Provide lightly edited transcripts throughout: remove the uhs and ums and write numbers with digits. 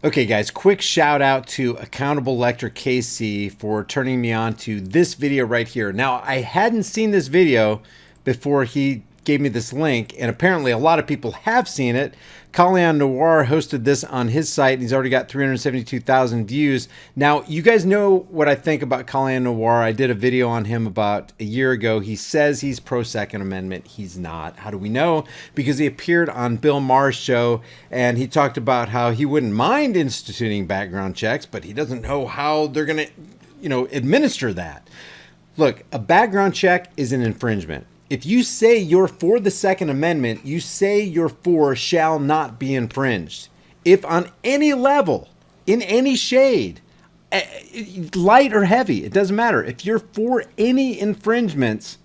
Okay guys, quick shout out to Accountable Lector KC for turning me on to this video right here. Now, I hadn't seen this video before he gave me this link, and apparently a lot of people have seen it. Calian Noir hosted this on his site, and he's already got 372,000 views. Now, you guys know what I think about Calian Noir. I did a video on him about a year ago. He says he's pro-Second Amendment. He's not. How do we know? Because he appeared on Bill Maher's show, and he talked about how he wouldn't mind instituting background checks, but he doesn't know how they're going to, administer that. Look, a background check is an infringement. If you say you're for the Second Amendment, you say you're for shall not be infringed. If on any level, in any shade, light or heavy, it doesn't matter. If you're for any infringements,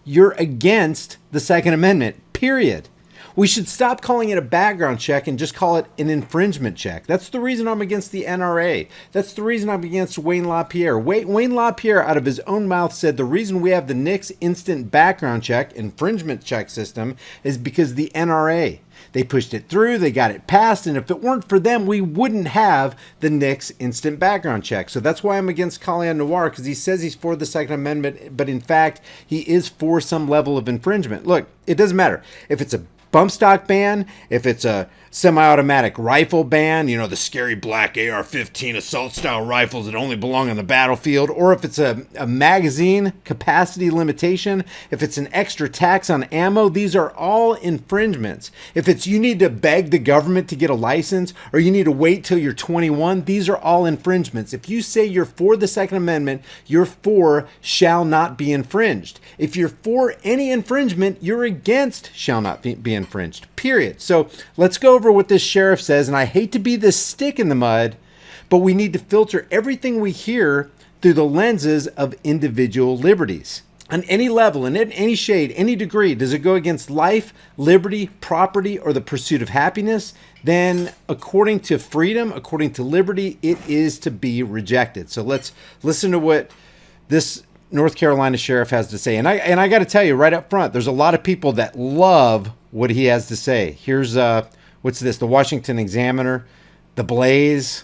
you're against the Second Amendment, period. We should stop calling it a background check and just call it an infringement check. That's the reason I'm against the NRA. That's the reason I'm against Wayne LaPierre. Wayne LaPierre, out of his own mouth, said the reason we have the NICS instant background check, infringement check system, is because the NRA. They pushed it through, they got it passed, and if it weren't for them, we wouldn't have the NICS instant background check. So that's why I'm against Calian Noir, because he says he's for the Second Amendment, but in fact, he is for some level of infringement. Look, it doesn't matter. If it's a bump stock ban, if it's a semi-automatic rifle ban, the scary black AR-15 assault style rifles that only belong on the battlefield, or if it's a magazine capacity limitation, if it's an extra tax on ammo, these are all infringements. If it's you need to beg the government to get a license, or you need to wait till you're 21, these are all infringements. If you say you're for the Second Amendment, you're for shall not be infringed. If you're for any infringement, you're against shall not be infringed, period. So let's go over what this sheriff says, and I hate to be this stick in the mud, but we need to filter everything we hear through the lenses of individual liberties. On any level, and in any shade, any degree, does it go against life, liberty, property, or the pursuit of happiness? Then, according to freedom, according to liberty, it is to be rejected. So let's listen to what this North Carolina sheriff has to say. And I got to tell you right up front, there's a lot of people that love what he has to say. Here's what's this? The Washington Examiner, the Blaze.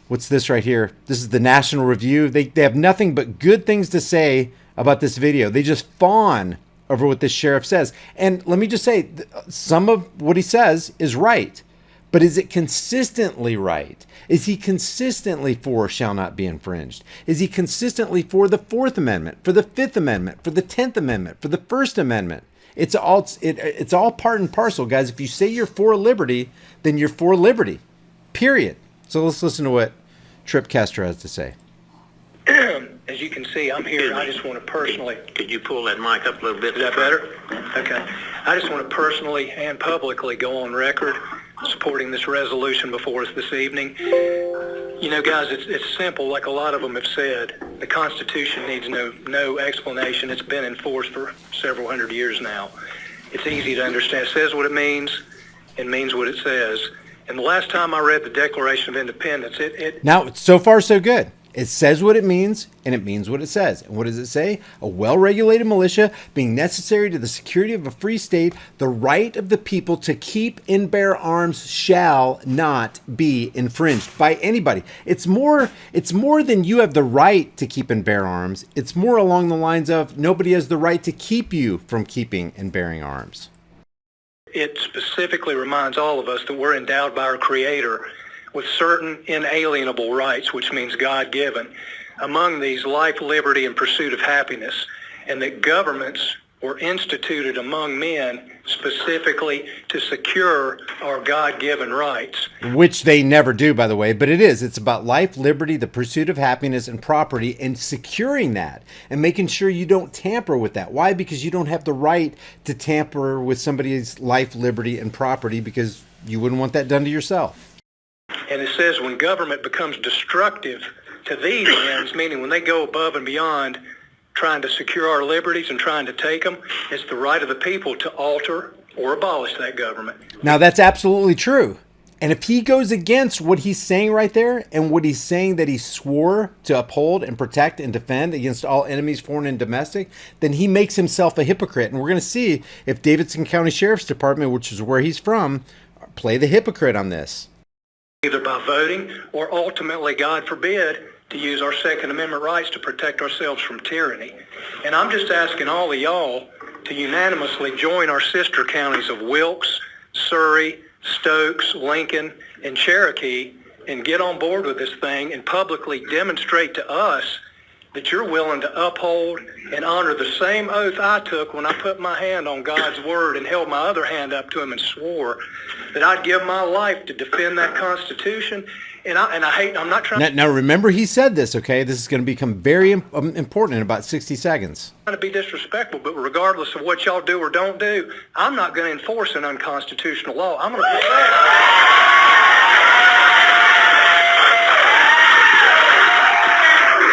What's this right here? This is the National Review. They have nothing but good things to say about this video. They just fawn over what this sheriff says. And let me just say, some of what he says is right. But is it consistently right? Is he consistently for shall not be infringed? Is he consistently for the Fourth Amendment, for the Fifth Amendment, for the 10th Amendment, for the First Amendment? It's all part and parcel, guys. If you say you're for liberty, then you're for liberty, period. So let's listen to what Trip Castro has to say. As you can see, I'm here. I just want to personally... Could you pull that mic up a little bit? Is that better? Okay. I just want to personally and publicly go on record supporting this resolution before us this evening. Guys, it's simple, like a lot of them have said. The Constitution needs no explanation. It's been enforced for several hundred years now. It's easy to understand. It says what it means. It means what it says. And the last time I read the Declaration of Independence, Now, so far, so good. It says what it means, and it means what it says. And what does it say? A well-regulated militia being necessary to the security of a free state, the right of the people to keep and bear arms shall not be infringed by anybody. It's more than you have the right to keep and bear arms. It's more along the lines of nobody has the right to keep you from keeping and bearing arms. It specifically reminds all of us that we're endowed by our Creator with certain inalienable rights, which means God-given. Among these, life, liberty, and pursuit of happiness, and that governments were instituted among men specifically to secure our God-given rights. Which they never do, by the way, but it is. It's about life, liberty, the pursuit of happiness, and property, and securing that, and making sure you don't tamper with that. Why? Because you don't have the right to tamper with somebody's life, liberty, and property, because you wouldn't want that done to yourself. And it says when government becomes destructive to these ends, meaning when they go above and beyond trying to secure our liberties and trying to take them, it's the right of the people to alter or abolish that government. Now, that's absolutely true. And if he goes against what he's saying right there, and what he's saying that he swore to uphold and protect and defend against all enemies, foreign and domestic, then he makes himself a hypocrite. And we're going to see if Davidson County Sheriff's Department, which is where he's from, play the hypocrite on this. either by voting or ultimately, God forbid, to use our Second Amendment rights to protect ourselves from tyranny. And I'm just asking all of y'all to unanimously join our sister counties of Wilkes, Surrey, Stokes, Lincoln, and Cherokee and get on board with this thing and publicly demonstrate to us that you're willing to uphold and honor the same oath I took when I put my hand on God's word and held my other hand up to him and swore that I'd give my life to defend that Constitution. And I'm not trying Now remember, he said this, okay? This is going to become very important in about 60 seconds. to be disrespectful, but regardless of what y'all do or don't do, I'm not going to enforce an unconstitutional law. I'm going to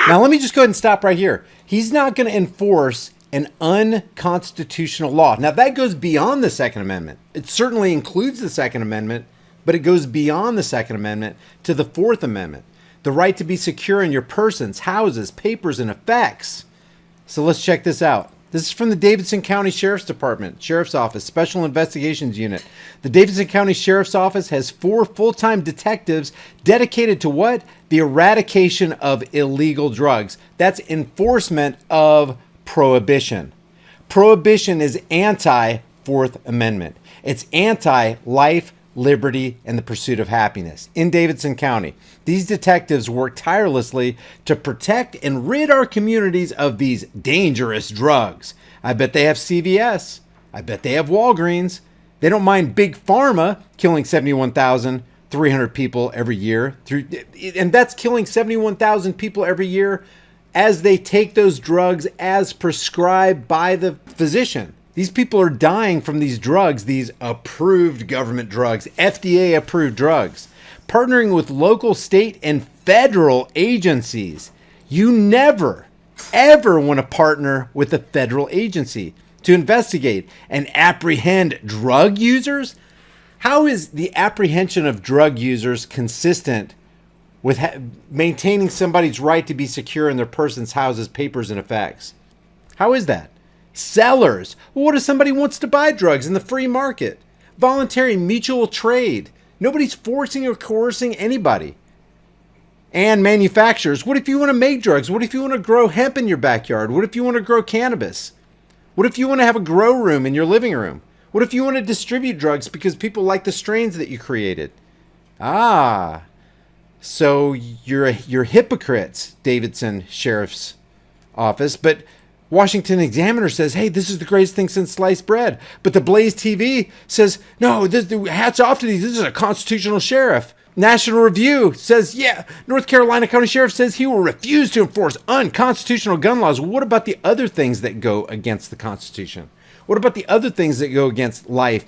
Now, let me just go ahead and stop right here. He's not going to enforce an unconstitutional law. Now, that goes beyond the Second Amendment. It certainly includes the Second Amendment, but it goes beyond the Second Amendment to the Fourth Amendment, the right to be secure in your persons, houses, papers, and effects. So let's check this out. This is from the Davidson County Sheriff's Department, Sheriff's Office, Special Investigations Unit. The Davidson County Sheriff's Office has 4 full-time detectives dedicated to what? The eradication of illegal drugs. That's enforcement of prohibition. Prohibition is anti-Fourth Amendment. It's anti-life, liberty, and the pursuit of happiness. In Davidson County, these detectives work tirelessly to protect and rid our communities of these dangerous drugs. I bet they have CVS. I bet they have Walgreens. They don't mind Big Pharma killing 71,300 people every year. And that's killing 71,000 people every year as they take those drugs as prescribed by the physician. These people are dying from these drugs, these approved government drugs, FDA approved drugs. Partnering with local, state, and federal agencies. You never, ever want to partner with a federal agency to investigate and apprehend drug users. How is the apprehension of drug users consistent with maintaining somebody's right to be secure in their persons, houses, papers, and effects? How is that? Sellers. Well, what if somebody wants to buy drugs in the free market? Voluntary mutual trade. Nobody's forcing or coercing anybody. And manufacturers. What if you want to make drugs? What if you want to grow hemp in your backyard? What if you want to grow cannabis? What if you want to have a grow room in your living room? What if you want to distribute drugs because people like the strains that you created? Ah, so you're hypocrites, Davidson Sheriff's Office. But Washington Examiner says, hey, this is the greatest thing since sliced bread. But the Blaze TV says, no, hats off to these. This is a constitutional sheriff. National Review says, yeah, North Carolina County Sheriff says he will refuse to enforce unconstitutional gun laws. What about the other things that go against the Constitution? What about the other things that go against life,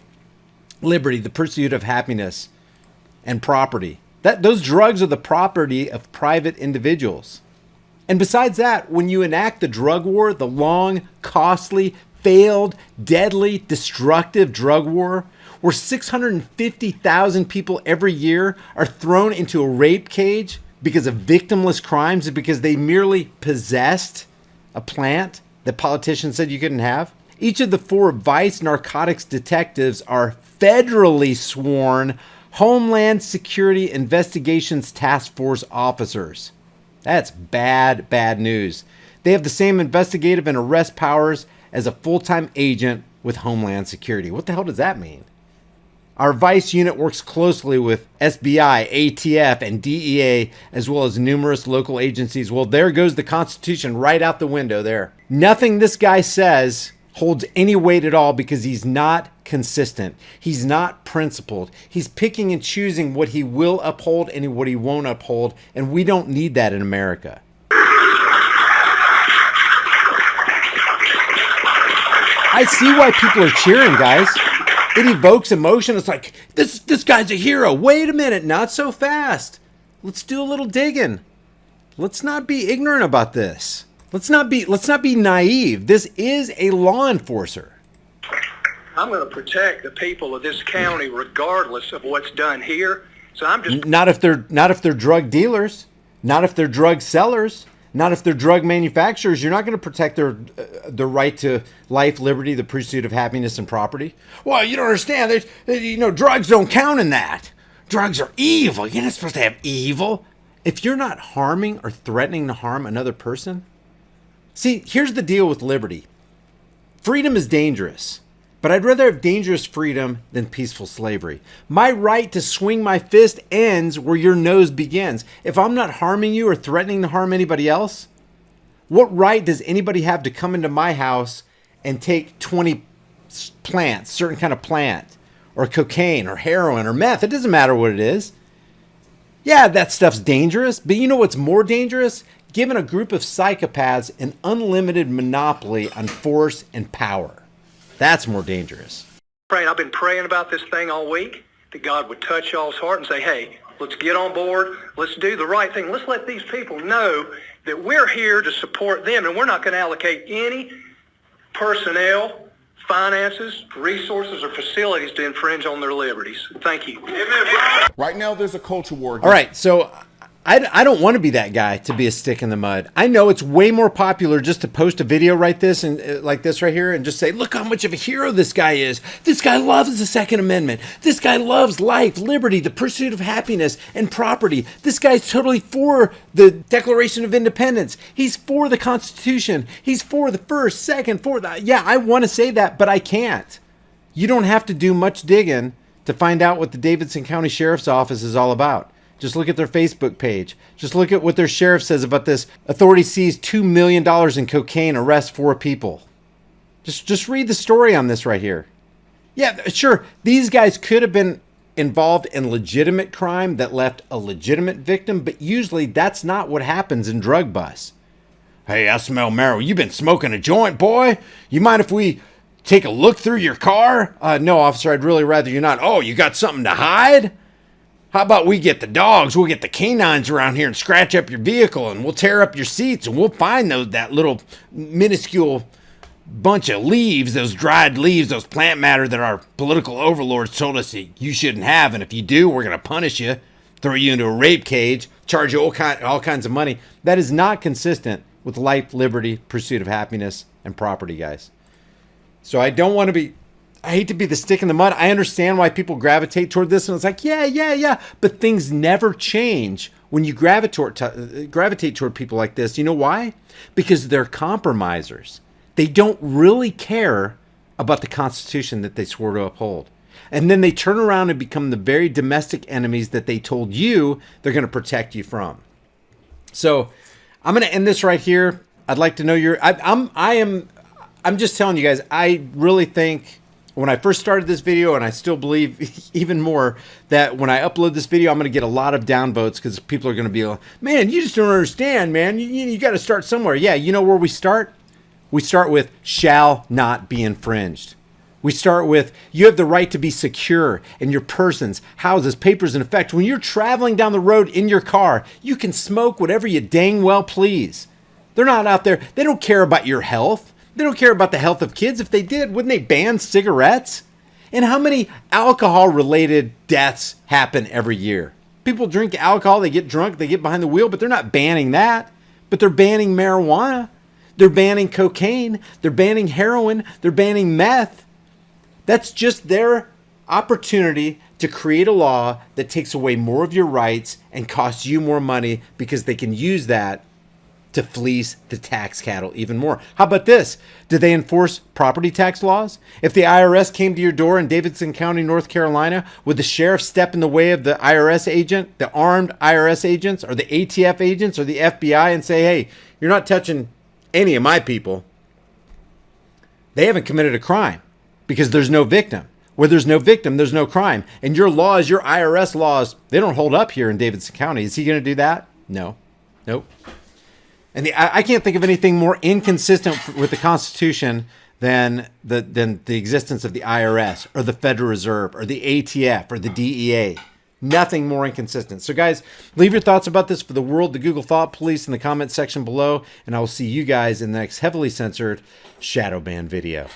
liberty, the pursuit of happiness, and property? Those drugs are the property of private individuals. And besides that, when you enact the drug war, the long, costly, failed, deadly, destructive drug war, where 650,000 people every year are thrown into a rape cage because of victimless crimes and because they merely possessed a plant that politicians said you couldn't have. Each of the 4 vice narcotics detectives are federally sworn Homeland Security Investigations Task Force officers. That's bad, bad news. They have the same investigative and arrest powers as a full-time agent with Homeland Security. What the hell does that mean? Our Vice unit works closely with SBI, ATF, and DEA, as well as numerous local agencies. Well, there goes the Constitution right out the window there. Nothing this guy says holds any weight at all because he's not consistent. He's not principled. He's picking and choosing what he will uphold and what he won't uphold, and we don't need that in America. I see why people are cheering, guys. It evokes emotion. It's like, this guy's a hero. Wait a minute, not so fast. Let's do a little digging. Let's not be ignorant about this. Let's not be naive. This is a law enforcer. I'm going to protect the people of this county regardless of what's done here. So I'm just not if they're drug dealers, not if they're drug sellers, not if they're drug manufacturers. You're not going to protect their right to life, liberty, the pursuit of happiness and property. Well, you don't understand. Drugs don't count in that. drugs are evil. You're not supposed to have evil. If you're not harming or threatening to harm another person. See, here's the deal with liberty. Freedom is dangerous, but I'd rather have dangerous freedom than peaceful slavery. My right to swing my fist ends where your nose begins. If I'm not harming you or threatening to harm anybody else, what right does anybody have to come into my house and take 20 plants, certain kind of plant, or cocaine, or heroin, or meth? It doesn't matter what it is. Yeah, that stuff's dangerous, but you know what's more dangerous? Giving a group of psychopaths an unlimited monopoly on force and power. That's more dangerous. Right, I've been praying about this thing all week, that God would touch y'all's heart and say, hey, let's get on board. Let's do the right thing. Let's let these people know that we're here to support them, and we're not going to allocate any personnel, finances, resources, or facilities to infringe on their liberties. Thank you. Right now, there's a culture war. All right, so I don't want to be that guy to be a stick in the mud. I know it's way more popular just to post a video like this right here and just say, look how much of a hero this guy is. This guy loves the Second Amendment. This guy loves life, liberty, the pursuit of happiness, and property. This guy's totally for the Declaration of Independence. He's for the Constitution. He's for the First, Second, Fourth. Yeah, I want to say that, but I can't. You don't have to do much digging to find out what the Davidson County Sheriff's Office is all about. Just look at their Facebook page. Just look at what their sheriff says about this. Authority seized $2 million in cocaine, arrests 4 people. Just read the story on this right here. Yeah, sure, these guys could have been involved in legitimate crime that left a legitimate victim, but usually that's not what happens in drug busts. Hey, I smell marijuana. You been smoking a joint, boy? You mind if we take a look through your car? No, officer, I'd really rather you not. Oh, you got something to hide? How about we get the dogs, we'll get the canines around here and scratch up your vehicle, and we'll tear up your seats, and we'll find that little minuscule bunch of leaves, those dried leaves, those plant matter that our political overlords told us that you shouldn't have, and if you do, we're going to punish you, throw you into a rape cage, charge you all kinds of money. That is not consistent with life, liberty, pursuit of happiness, and property, guys. So I hate to be the stick in the mud. I understand why people gravitate toward this, and it's like, yeah. But things never change when you gravitate toward people like this. You know why? Because they're compromisers. They don't really care about the Constitution that they swore to uphold. And then they turn around and become the very domestic enemies that they told you they're going to protect you from. So I'm going to end this right here. I'd like to know I'm just telling you guys, I really think when I first started this video, and I still believe even more, that when I upload this video, I'm going to get a lot of downvotes because people are going to be like, man, you just don't understand, man. You got to start somewhere. Yeah, you know where we start? We start with shall not be infringed. We start with you have the right to be secure in your persons, houses, papers, and effects. When you're traveling down the road in your car, you can smoke whatever you dang well please. They're not out there. They don't care about your health. They don't care about the health of kids. If they did, wouldn't they ban cigarettes? And how many alcohol-related deaths happen every year? People drink alcohol, they get drunk, they get behind the wheel, but they're not banning that. But they're banning marijuana. They're banning cocaine. They're banning heroin. They're banning meth. That's just their opportunity to create a law that takes away more of your rights and costs you more money because they can use that to fleece the tax cattle even more. How about this? Did they enforce property tax laws? If the IRS came to your door in Davidson County, North Carolina, would the sheriff step in the way of the IRS agent, the armed IRS agents, or the ATF agents, or the FBI and say, hey, you're not touching any of my people? They haven't committed a crime because there's no victim. Where there's no victim, there's no crime. And your laws, your IRS laws, they don't hold up here in Davidson County. Is he going to do that? No. Nope. And I can't think of anything more inconsistent with the Constitution than the existence of the IRS or the Federal Reserve or the ATF or the DEA. Nothing more inconsistent. So guys, leave your thoughts about this for the world, the Google Thought Police, in the comment section below, and I will see you guys in the next heavily censored shadow ban video.